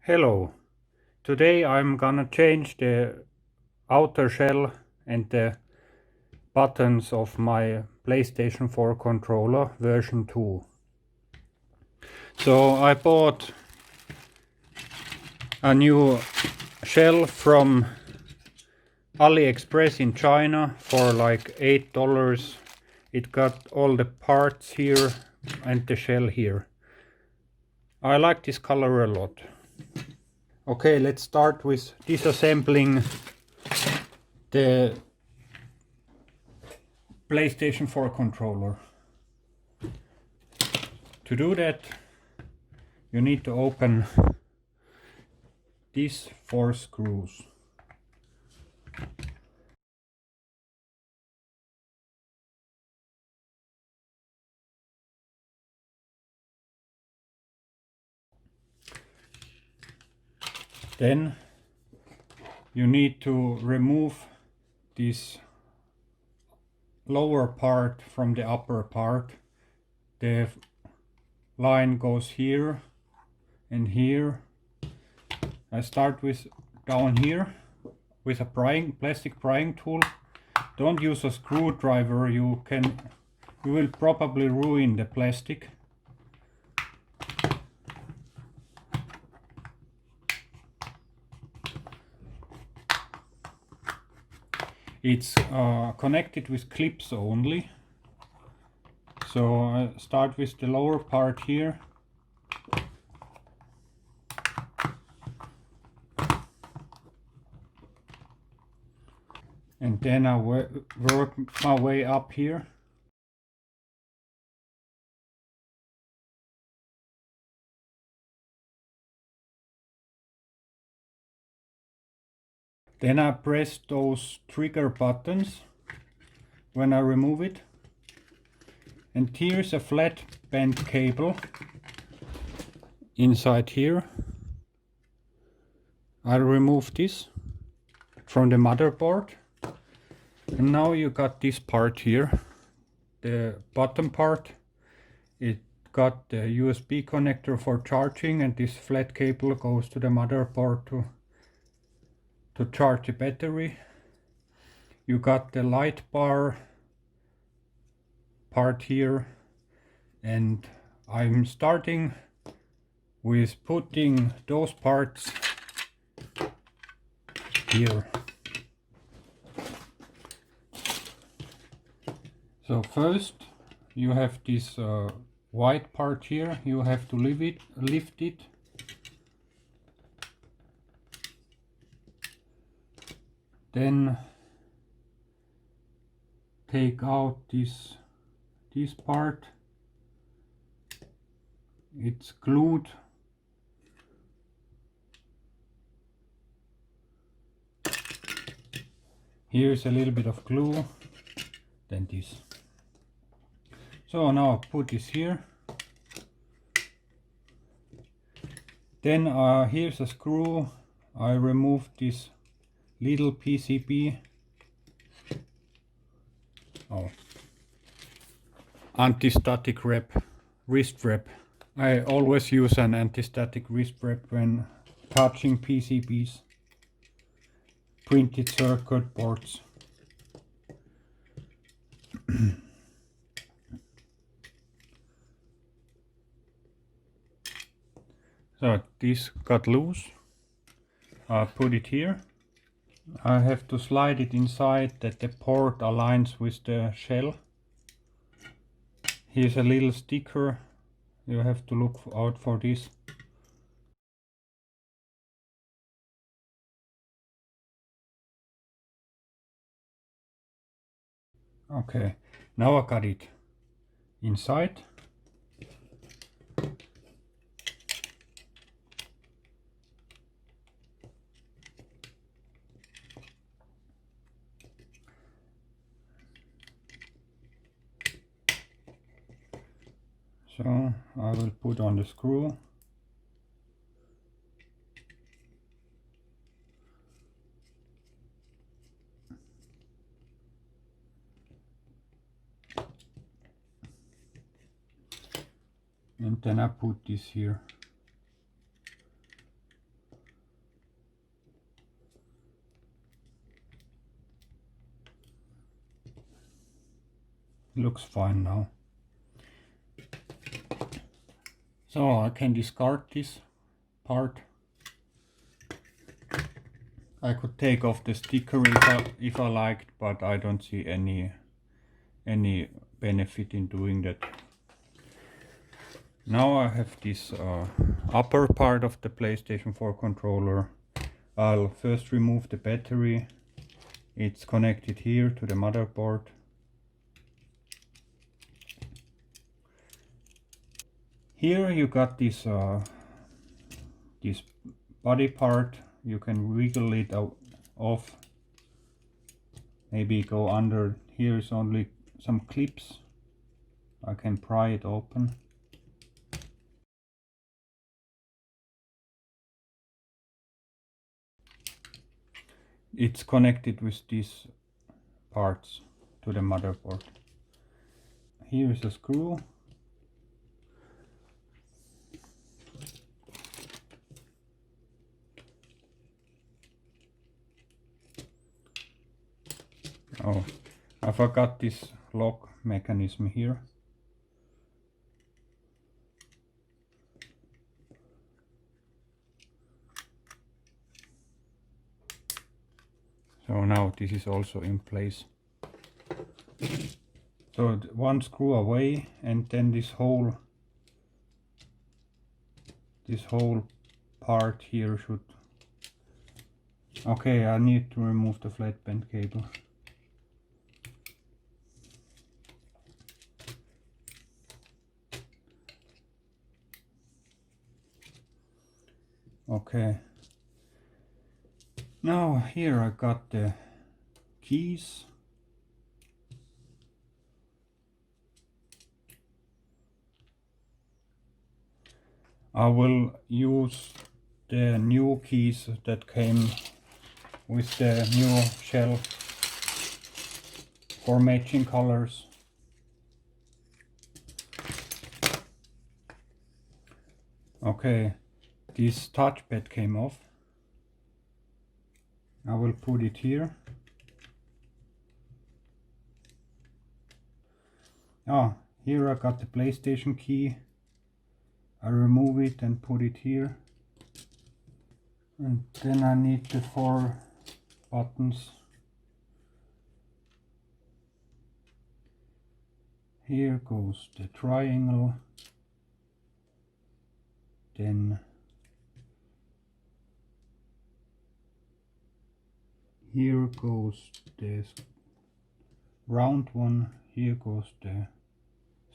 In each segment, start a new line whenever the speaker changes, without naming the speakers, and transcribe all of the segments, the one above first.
Hello, today I'm gonna change the outer shell and the buttons of my PlayStation 4 controller version 2. So I bought a new shell from AliExpress in China for like $8. It got all the parts here and the shell here. I like this color a lot. Okay, let's start with disassembling the PlayStation 4 controller. To do that, you need to open these 4 screws. Then you need to remove this lower part from the upper part. The line goes here and here. I start with down here with a plastic prying tool. Don't use a screwdriver, you will probably ruin the plastic. It's connected with clips only. So I start with the lower part here. And then I work my way up here. Then I press those trigger buttons when I remove it. And here's a flat bent cable inside here. I remove this from the motherboard. And now you got this part here. The bottom part, it got the USB connector for charging, and this flat cable goes to the motherboard to charge the battery. You got the light bar part here, and I'm starting with putting those parts here. So first you have this white part here. You have to lift it. Then take out this part. It's glued. Here's a little bit of glue. Then this. So now I put this here. Then here's a screw. I remove this little PCB. Anti-static wrist wrap. I always use an anti-static wrist wrap when touching PCBs, printed circuit boards. So this got loose. I put it here. I have to slide it inside that the port aligns with the shell. Here's a little sticker. You have to look out for this. Okay, now I got it inside. So I will put on the screw. And then I put this here. Looks fine now. So I can discard this part. I could take off the sticker if I liked, but I don't see any benefit in doing that. Now I have this upper part of the PlayStation 4 controller. I'll first remove the battery. It's connected here to the motherboard. Here you got this body part. You can wiggle it out off. Maybe go under. Here is only some clips. I can pry it open. It's connected with these parts to the motherboard. Here is a screw. Oh, I forgot this lock mechanism here. So now this is also in place. So one screw away, and then this whole part here should... Okay, I need to remove the flat band cable. Okay. Now here I got the keys. I will use the new keys that came with the new shell for matching colors. Okay, this touchpad came off. I will put it here. Ah, here I got the PlayStation key. I remove it and put it here. And then I need the 4 buttons. Here goes the triangle. Then here goes the round one. Here goes the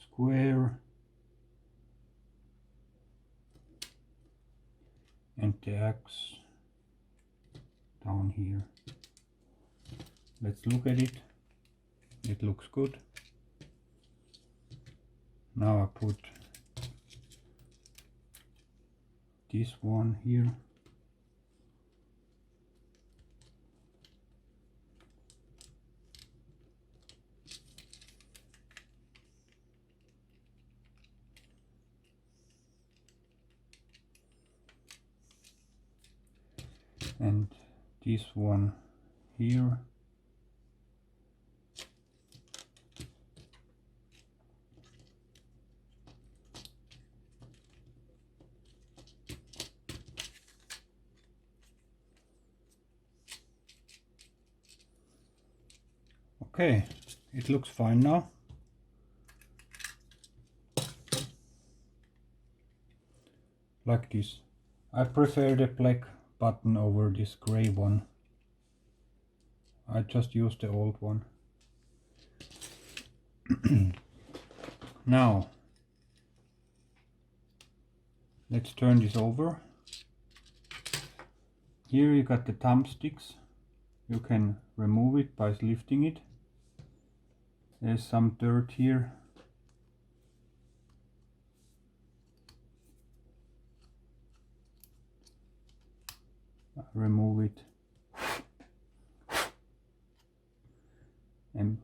square. And the X down here. Let's look at it. It looks good. Now I put this one here. And this one here. Okay, it looks fine now. Like this. I prefer the black button over this gray one. I just used the old one. Now, let's turn this over. Here you got the thumbsticks. You can remove it by lifting it. There's some dirt here. Remove it. And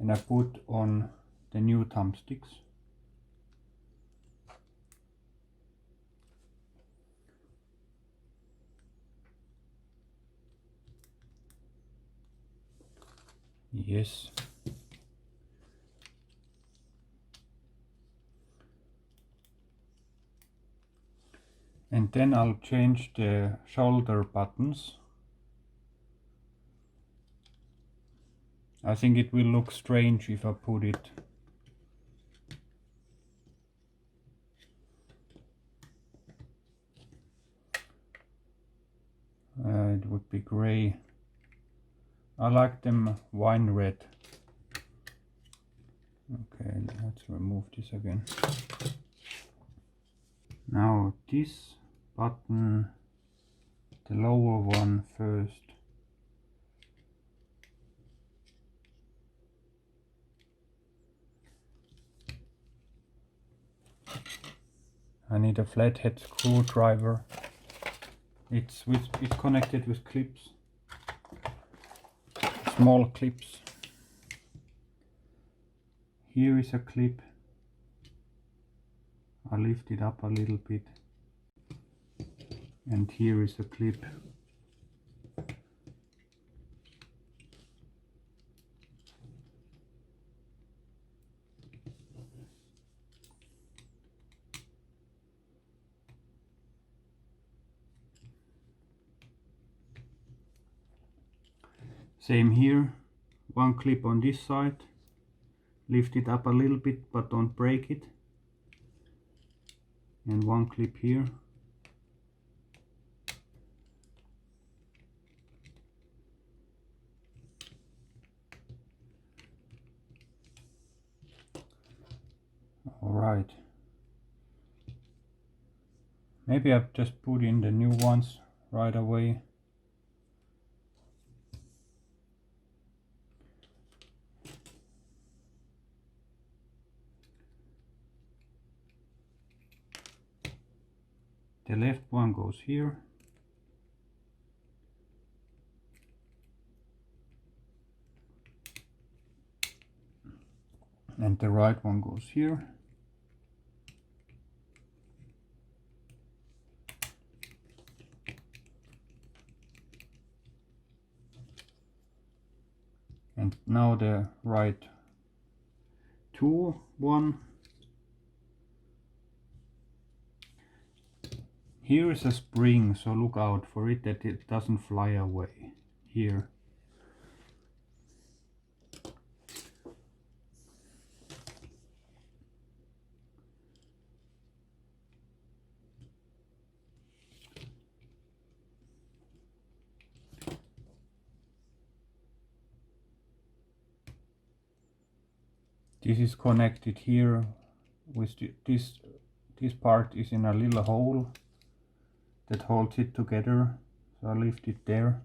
I put on the new thumbsticks. Yes. And then I'll change the shoulder buttons. I think it will look strange if I put it. It would be gray. I like them wine red. Okay, let's remove this again. Now this button, the lower one first. I need a flathead screwdriver. It's connected with clips, small clips. Here is a clip. I lift it up a little bit, and here is a clip. Same here, one clip on this side, lift it up a little bit but don't break it, and one clip here. Alright, maybe I've just put in the new ones right away. The left one goes here. And the right one goes here. And now the right one. Here is a spring, so look out for it that it doesn't fly away. Here. This is connected here with this part is in a little hole that holds it together, so I lift it there.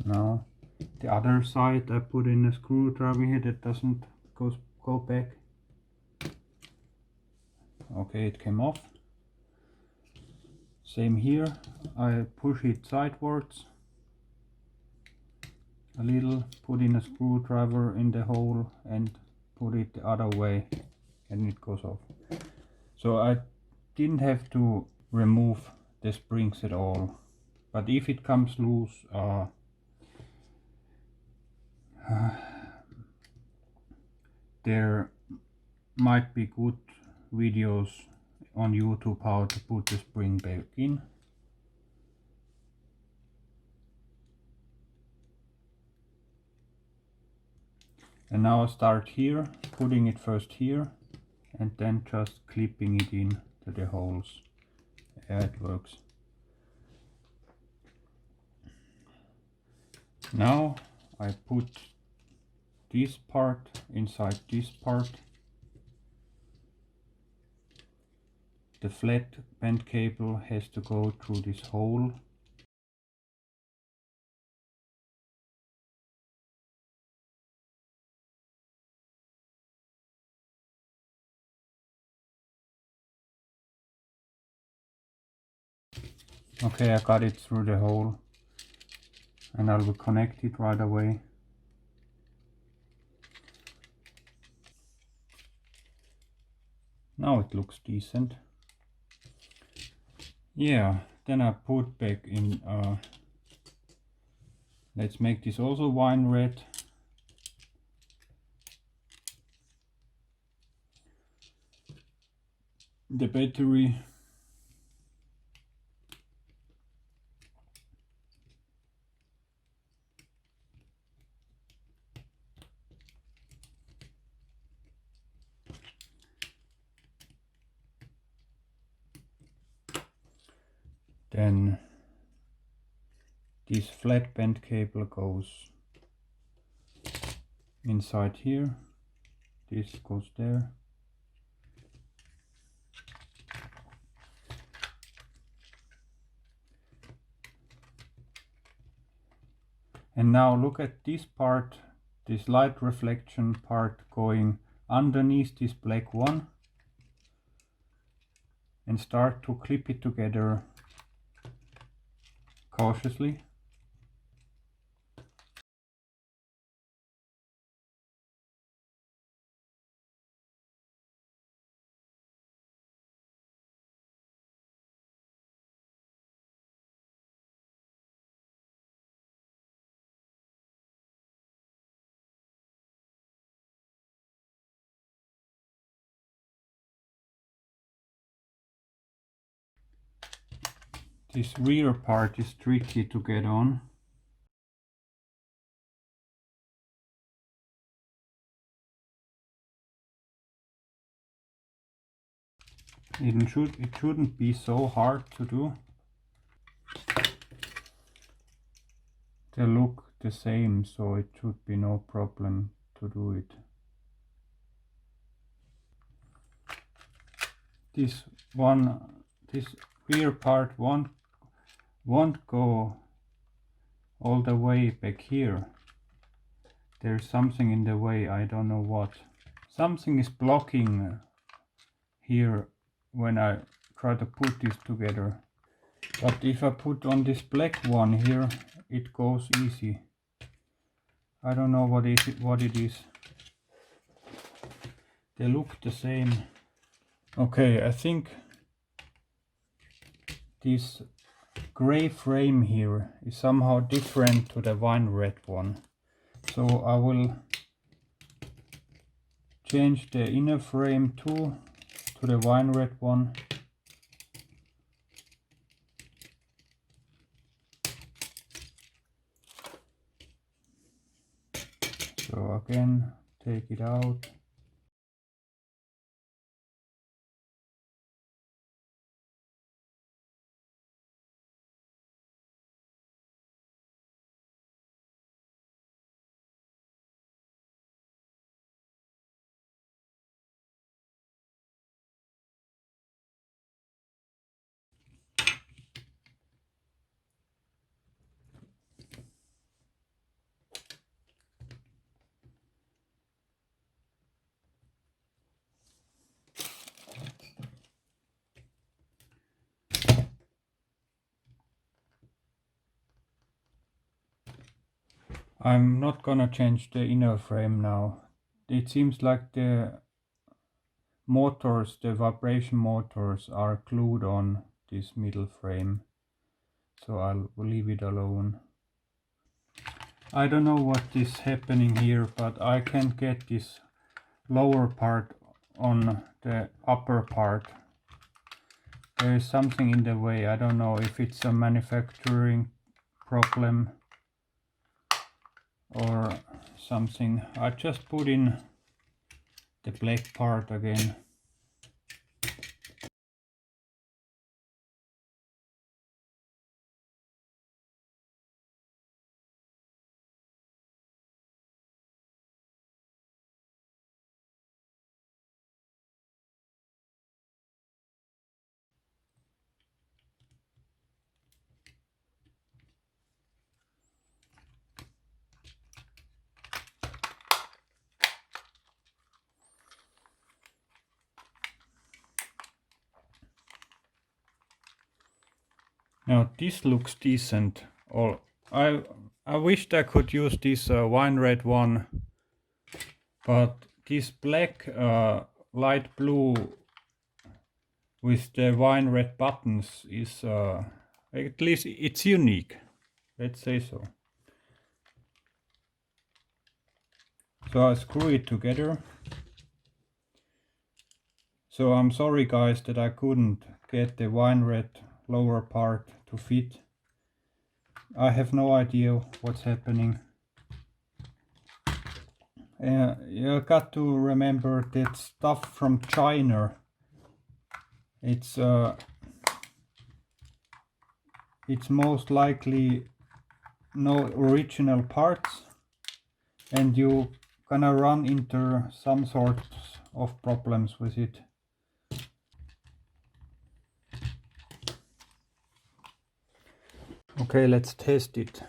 Now the other side I put in a screwdriver here that doesn't go back. Okay, it came off. Same here, I push it sidewards a little, put in a screwdriver in the hole and put it the other way and it goes off. So I didn't have to remove the springs at all, but if it comes loose, there might be good videos on YouTube how to put the spring back in. And now I start here, putting it first here and then just clipping it in to the holes. Yeah, it works. Now I put this part inside this part. The flat bent cable has to go through this hole. Okay, I got it through the hole and I will connect it right away. Now it looks decent. Yeah, Then I put back in, let's make this also wine red. The battery. Then this flat bend cable goes inside here. This goes there. And now look at this part, this light reflection part going underneath this black one, and start to clip it together cautiously. This rear part is tricky to get on. It shouldn't be so hard to do. They look the same, so it should be no problem to do it. This rear part won't go all the way back here. There's something in the way, I don't know what. Something is blocking here when I try to put this together. But if I put on this black one here, it goes easy. I don't know what it is. They look the same. Okay, I think this gray frame here is somehow different to the wine red one. So I will change the inner frame too to the wine red one. So again, take it out. I'm not gonna change the inner frame now. It seems like the motors, the vibration motors, are glued on this middle frame. So I'll leave it alone. I don't know what is happening here, but I can't get this lower part on the upper part. There is something in the way. I don't know if it's a manufacturing problem or something. I just put in the black part again. Now this looks decent. I wished I could use this wine red one, but this black light blue with the wine red buttons is At least it's unique. Let's say so. So I screw it together. So I'm sorry guys that I couldn't get the wine red lower part to fit. I have no idea what's happening. You got to remember that stuff from China. It's most likely no original parts, and you gonna run into some sorts of problems with it. Okay, let's test it.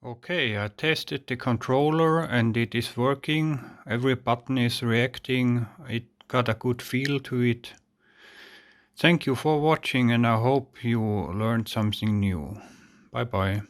Okay, I tested the controller and it is working. Every button is reacting. It got a good feel to it. Thank you for watching and I hope you learned something new. Bye bye.